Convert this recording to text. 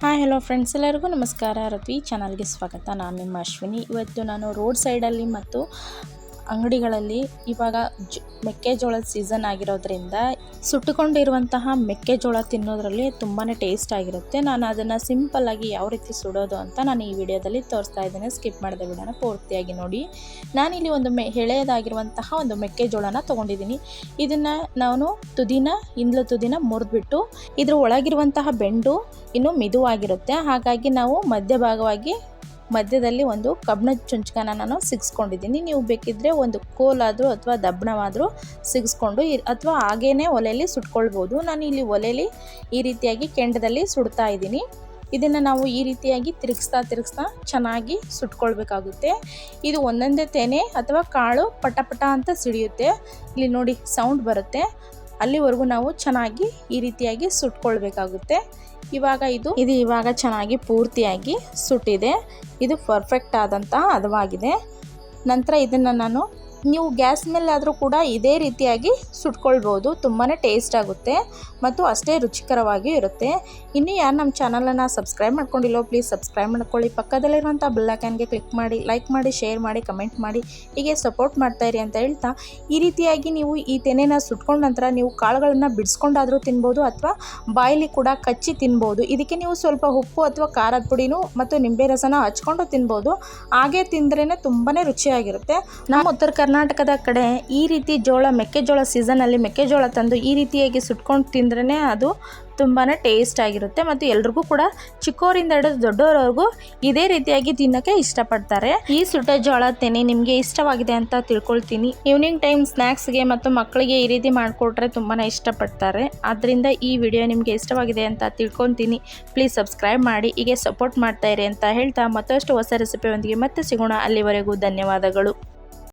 Hi hello friends, ಎಲ್ಲರಿಗೂ ನಮಸ್ಕಾರ. ರತ್ವಿ ಚಾನಲ್ಗೆ ಸ್ವಾಗತ. ನಾನು ನಿಮ್ಮ ಅಶ್ವಿನಿ. ಇವತ್ತು ನಾನು ರೋಡ್ ಸೈಡಲ್ಲಿ ಮತ್ತು ಅಂಗಡಿಗಳಲ್ಲಿ ಇವಾಗ ಮೆಕ್ಕೆಜೋಳದ ಸೀಸನ್ ಆಗಿರೋದ್ರಿಂದ ಸುಟ್ಟುಕೊಂಡಿರುವಂತಹ ಮೆಕ್ಕೆಜೋಳ ತಿನ್ನೋದ್ರಲ್ಲಿ ತುಂಬಾ ಟೇಸ್ಟ್ ಆಗಿರುತ್ತೆ. ನಾನು ಅದನ್ನು ಸಿಂಪಲ್ಲಾಗಿ ಯಾವ ರೀತಿ ಸುಡೋದು ಅಂತ ನಾನು ಈ ವಿಡಿಯೋದಲ್ಲಿ ತೋರಿಸ್ತಾ ಇದ್ದೇನೆ. ಸ್ಕಿಪ್ ಮಾಡದೆ ವಿಡಿಯೋನ ಪೂರ್ತಿಯಾಗಿ ನೋಡಿ. ನಾನಿಲ್ಲಿ ಒಂದು ಎಳೆಯದಾಗಿರುವಂತಹ ಒಂದು ಮೆಕ್ಕೆಜೋಳನ ತೊಗೊಂಡಿದ್ದೀನಿ. ಇದನ್ನು ನಾನು ಹಿಂದ್ಲ ತುದಿನ ಮುರಿದ್ಬಿಟ್ಟು ಇದ್ರ ಒಳಗಿರುವಂತಹ ಬೆಂಡು ಇನ್ನೂ ಮಿದುವಾಗಿರುತ್ತೆ. ಹಾಗಾಗಿ ನಾವು ಮಧ್ಯದಲ್ಲಿ ಒಂದು ಕಬ್ಬಿಣದ ಚುಂಚಕನ ನಾನು ಸಿಗಿಸ್ಕೊಂಡಿದ್ದೀನಿ. ನೀವು ಬೇಕಿದ್ದರೆ ಒಂದು ಕೋಲಾದರೂ ಅಥವಾ ದಬ್ಬಣವಾದರೂ ಸಿಗಿಸ್ಕೊಂಡು ಅಥವಾ ಹಾಗೇ ಒಲೆಯಲ್ಲಿ ಸುಟ್ಕೊಳ್ಬೋದು. ನಾನು ಇಲ್ಲಿ ಒಲೆಯಲ್ಲಿ ಈ ರೀತಿಯಾಗಿ ಕೆಂಡದಲ್ಲಿ ಸುಡ್ತಾ ಇದ್ದೀನಿ. ಇದನ್ನು ನಾವು ಈ ರೀತಿಯಾಗಿ ತಿರುಗಿಸ್ತಾ ಚೆನ್ನಾಗಿ ಸುಟ್ಕೊಳ್ಬೇಕಾಗುತ್ತೆ. ಇದು ಒಂದೊಂದೇ ತೆನೆ ಅಥವಾ ಕಾಳು ಪಟ ಅಂತ ಸಿಡಿಯುತ್ತೆ. ಇಲ್ಲಿ ನೋಡಿ ಸೌಂಡ್ ಬರುತ್ತೆ. ಅಲ್ಲಿವರೆಗೂ ನಾವು ಚೆನ್ನಾಗಿ ಈ ರೀತಿಯಾಗಿ ಸುಟ್ಕೊಳ್ಬೇಕಾಗುತ್ತೆ. ಇವಾಗ ಚೆನ್ನಾಗಿ ಪೂರ್ತಿಯಾಗಿ ಸುಟ್ಟಿದೆ. ಇದು ಪರ್ಫೆಕ್ಟ್ ಆದಂತಹ ಹದವಾಗಿದೆ. ನಂತರ ಇದನ್ನು ನೀವು ಗ್ಯಾಸ್ ಮೇಲೆ ಆದರೂ ಕೂಡ ಇದೇ ರೀತಿಯಾಗಿ ಸುಟ್ಕೊಳ್ಬೋದು. ತುಂಬಾ ಟೇಸ್ಟ್ ಆಗುತ್ತೆ ಮತ್ತು ಅಷ್ಟೇ ರುಚಿಕರವಾಗಿ ಇರುತ್ತೆ. ಇನ್ನು ಯಾರು ನಮ್ಮ ಚಾನಲನ್ನು ಸಬ್ಸ್ಕ್ರೈಬ್ ಮಾಡ್ಕೊಂಡಿಲ್ಲೋ ಪ್ಲೀಸ್ ಸಬ್ಸ್ಕ್ರೈಬ್ ಮಾಡ್ಕೊಳ್ಳಿ. ಪಕ್ಕದಲ್ಲಿರುವಂಥ ಬೆಲ್ ಐಕಾನ್ಗೆ ಕ್ಲಿಕ್ ಮಾಡಿ, ಲೈಕ್ ಮಾಡಿ, ಶೇರ್ ಮಾಡಿ, ಕಮೆಂಟ್ ಮಾಡಿ, ಹೀಗೆ ಸಪೋರ್ಟ್ ಮಾಡ್ತಾಯಿರಿ ಅಂತ ಹೇಳ್ತಾ, ಈ ರೀತಿಯಾಗಿ ನೀವು ಈ ತೆನೆನ ಸುಟ್ಕೊಂಡ ನಂತರ ನೀವು ಕಾಳುಗಳನ್ನು ಬಿಡಿಸ್ಕೊಂಡಾದರೂ ತಿನ್ಬೋದು ಅಥವಾ ಬಾಯಲ್ಲಿ ಕೂಡ ಕಚ್ಚಿ ತಿನ್ಬೋದು. ಇದಕ್ಕೆ ನೀವು ಸ್ವಲ್ಪ ಉಪ್ಪು ಅಥವಾ ಖಾರದ ಪುಡಿನೂ ಮತ್ತು ನಿಂಬೆ ರಸನ ಹಚ್ಕೊಂಡು ತಿನ್ಬೋದು. ಹಾಗೆ ತಿಂದ್ರೇ ತುಂಬಾ ರುಚಿಯಾಗಿರುತ್ತೆ. ನಮ್ಮ ಉತ್ತರ ಕರ್ನಾಟಕದ ಕಡೆ ಈ ರೀತಿ ಮೆಕ್ಕೆಜೋಳ ಸೀಸನಲ್ಲಿ ಮೆಕ್ಕೆಜೋಳ ತಂದು ಈ ರೀತಿಯಾಗಿ ಸುಟ್ಕೊಂಡು ತಿಂದ್ರೇ ಅದು ತುಂಬಾ ಟೇಸ್ಟ್ ಆಗಿರುತ್ತೆ ಮತ್ತು ಎಲ್ರಿಗೂ ಕೂಡ ಚಿಕ್ಕವರಿಂದ ಹಿಡಿದು ದೊಡ್ಡವರವರೆಗೂ ಇದೇ ರೀತಿಯಾಗಿ ತಿನ್ನೋಕ್ಕೆ ಇಷ್ಟಪಡ್ತಾರೆ. ಈ ಸುಟ್ಟ ಜೋಳ ತೆನೆ ನಿಮಗೆ ಇಷ್ಟವಾಗಿದೆ ಅಂತ ತಿಳ್ಕೊಳ್ತೀನಿ. ಈವ್ನಿಂಗ್ ಟೈಮ್ ಸ್ನ್ಯಾಕ್ಸ್ಗೆ ಮತ್ತು ಮಕ್ಕಳಿಗೆ ಈ ರೀತಿ ಮಾಡಿಕೊಟ್ರೆ ತುಂಬಾ ಇಷ್ಟಪಡ್ತಾರೆ. ಆದ್ದರಿಂದ ಈ ವಿಡಿಯೋ ನಿಮಗೆ ಇಷ್ಟವಾಗಿದೆ ಅಂತ ತಿಳ್ಕೊತೀನಿ. ಪ್ಲೀಸ್ ಸಬ್ಸ್ಕ್ರೈಬ್ ಮಾಡಿ, ಹೀಗೆ ಸಪೋರ್ಟ್ ಮಾಡ್ತಾಯಿರಿ ಅಂತ ಹೇಳ್ತಾ ಮತ್ತಷ್ಟು ಹೊಸ ರೆಸಿಪಿಯೊಂದಿಗೆ ಮತ್ತೆ ಸಿಗೋಣ. ಅಲ್ಲಿವರೆಗೂ ಧನ್ಯವಾದಗಳು.